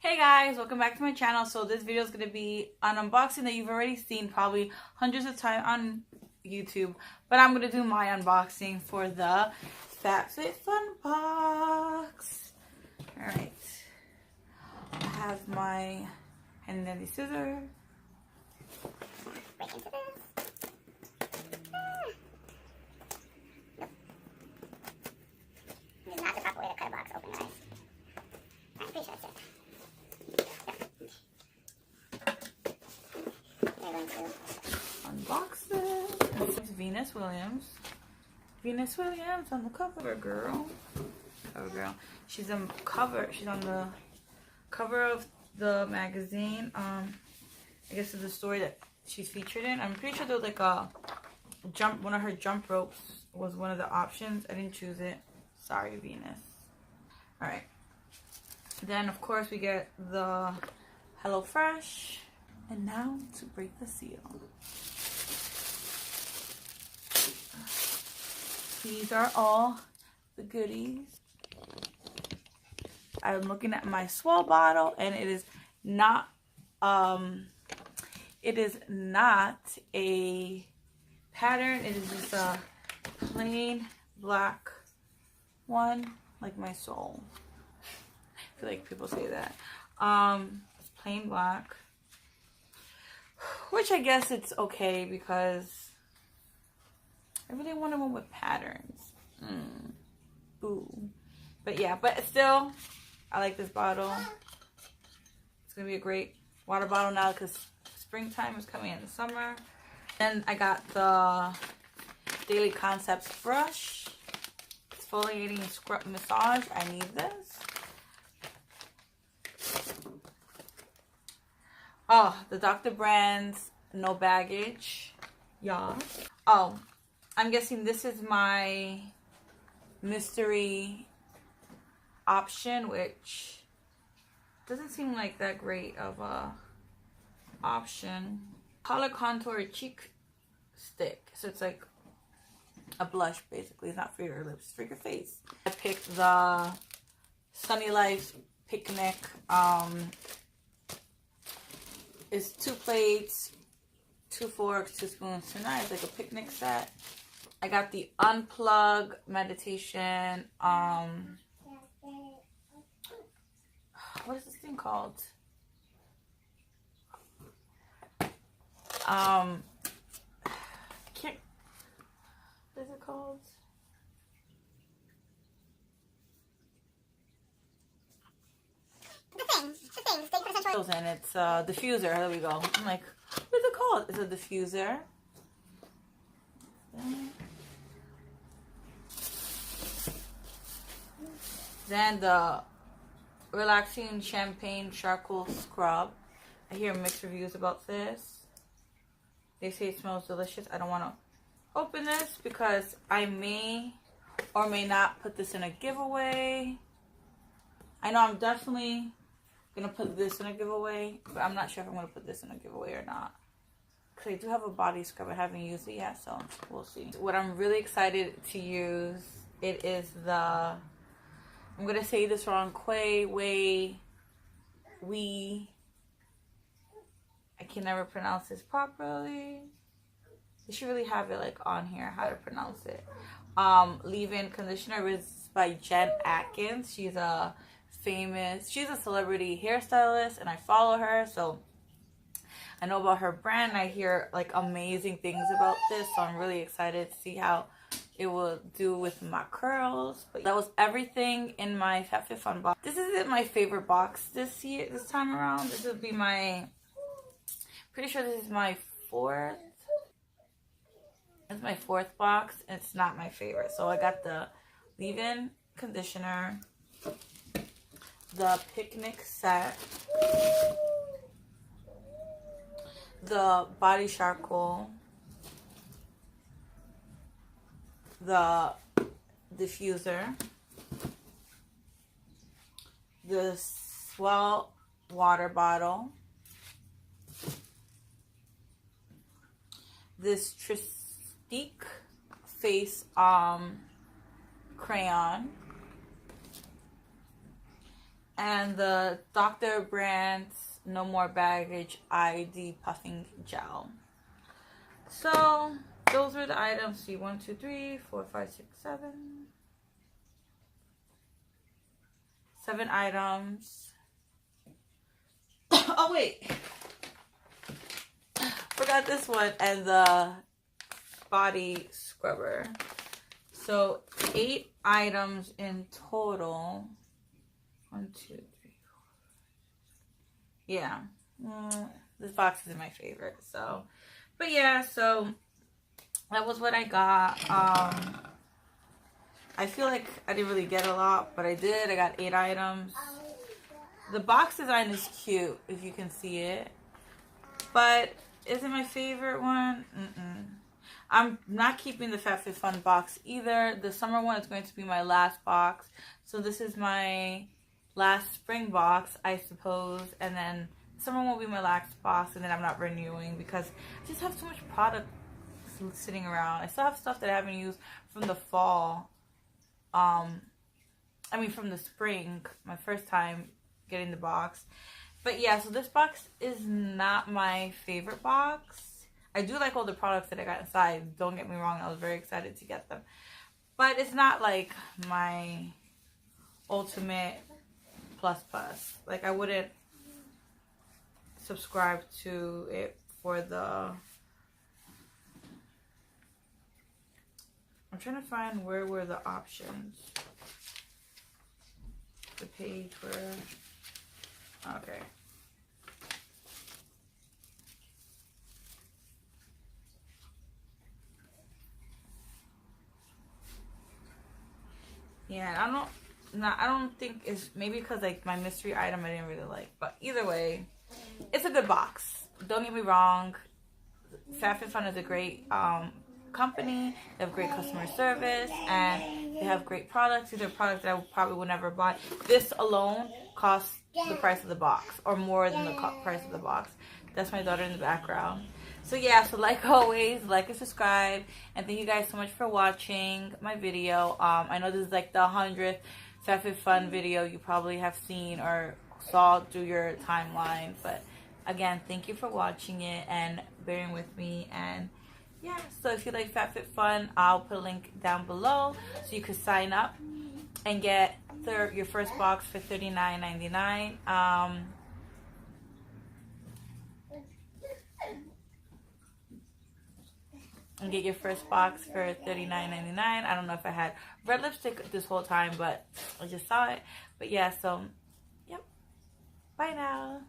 Hey guys, welcome back to my channel. So this video is going to be an unboxing that you've already seen probably hundreds of times on YouTube, but I'm going to do my unboxing for the FabFitFun box. Alright, I have my handy dandy scissors. Break into this. This is not the proper way to cut a box open, guys. I'm pretty sure that's it. We're going to Unbox this. It's Venus Williams. Venus Williams on the cover, girl. Cover girl. She's on the cover of the magazine. I guess it's the story that she's featured in. I'm pretty sure there was like one of her jump ropes was one of the options. I didn't choose it. Sorry, Venus. Alright. Then of course we get the HelloFresh. And now to break the seal. These are all the goodies. I'm looking at my swell bottle and it is not a pattern. It is just a plain black one, like my soul. I feel like people say that. It's plain black. Which I guess it's okay because I really wanted one with patterns. Ooh. But yeah, but still, I like this bottle. It's going to be a great water bottle now because springtime is coming in the summer. Then I got the Daily Concepts brush. Exfoliating scrub massage. I need this. Oh, the Dr. Brandt's No Baggage. Yeah. Oh, I'm guessing this is my mystery option, which doesn't seem like that great of a option. Color Contour Cheek Stick. So it's like a blush, basically. It's not for your lips, it's for your face. I picked the SunnyLife Picnic. It's 2 plates, 2 forks, 2 spoons, 2 knives, like a picnic set. I got the Unplug meditation. What is this thing called? What is it called? And it's a diffuser. There we go. I'm like, what is it called? It's a diffuser. Then the relaxing champagne charcoal scrub. I hear mixed reviews about this. They say it smells delicious. I don't want to open this because I may or may not put this in a giveaway. I know I'm definitely gonna put this in a giveaway, but I'm not sure if I'm gonna put this in a giveaway or not. Because I do have a body scrub. I haven't used it yet, so we'll see. What I'm really excited to use, it is the, I'm gonna say this wrong, I can never pronounce this properly. They should really have it like on here, how to pronounce it. Leave-in conditioner is by Jen Atkins. She's a celebrity hairstylist and I follow her, so I know about her brand. I hear like amazing things about this, so I'm really excited to see how it will do with my curls. But that was everything in my FabFitFun box. This isn't my favorite box this time around. This would be pretty sure this is my 4th. It's my 4th box. It's not my favorite. So I got the leave-in conditioner, the picnic set, the body charcoal, the diffuser, the swell water bottle, this Trestique face crayon, and the Dr. Brandt's No More Baggage ID Puffing Gel. So those were the items. See, 1, 2, 3, 4, 5, 6, 7. 7 items. Oh wait, forgot this one, and the body scrubber. So 8 items in total. 1, 2, 3, 4. Yeah, this box is my favorite. So, but yeah, so that was what I got. I feel like I didn't really get a lot, but I did. I got 8 items. The box design is cute, if you can see it. But is it my favorite one? I'm not keeping the FabFitFun box either. The summer one is going to be my last box. So this is my last spring box, I suppose. And then the summer one will be my last box. And then I'm not renewing because I just have so much product sitting around. I still have stuff that I haven't used from the fall. From the spring, my first time getting the box. But yeah, so this box is not my favorite box. I do like all the products that I got inside. Don't get me wrong, I was very excited to get them. But it's not like my ultimate plus. Like, I wouldn't subscribe to it for the... I'm trying to find where were the options. The page where... Okay. Yeah, I don't think it's, maybe because like my mystery item I didn't really like, but either way, it's a good box. Don't get me wrong, FabFitFun is a great company. They have great customer service and they have great products. These are products that I probably would never buy. This alone costs the price of the box, or more than the price of the box. That's my daughter in the background. So yeah, so like always, like and subscribe, and thank you guys so much for watching my video. I know this is like the 100th FabFitFun video you probably have seen or saw through your timeline, but again, thank you for watching it and bearing with me. And yeah, so if you like FabFitFun, I'll put a link down below so you can sign up and get your first box for $39.99. And get your first box for $39.99. I don't know if I had red lipstick this whole time, but I just saw it. But yeah, so, yep. Bye now.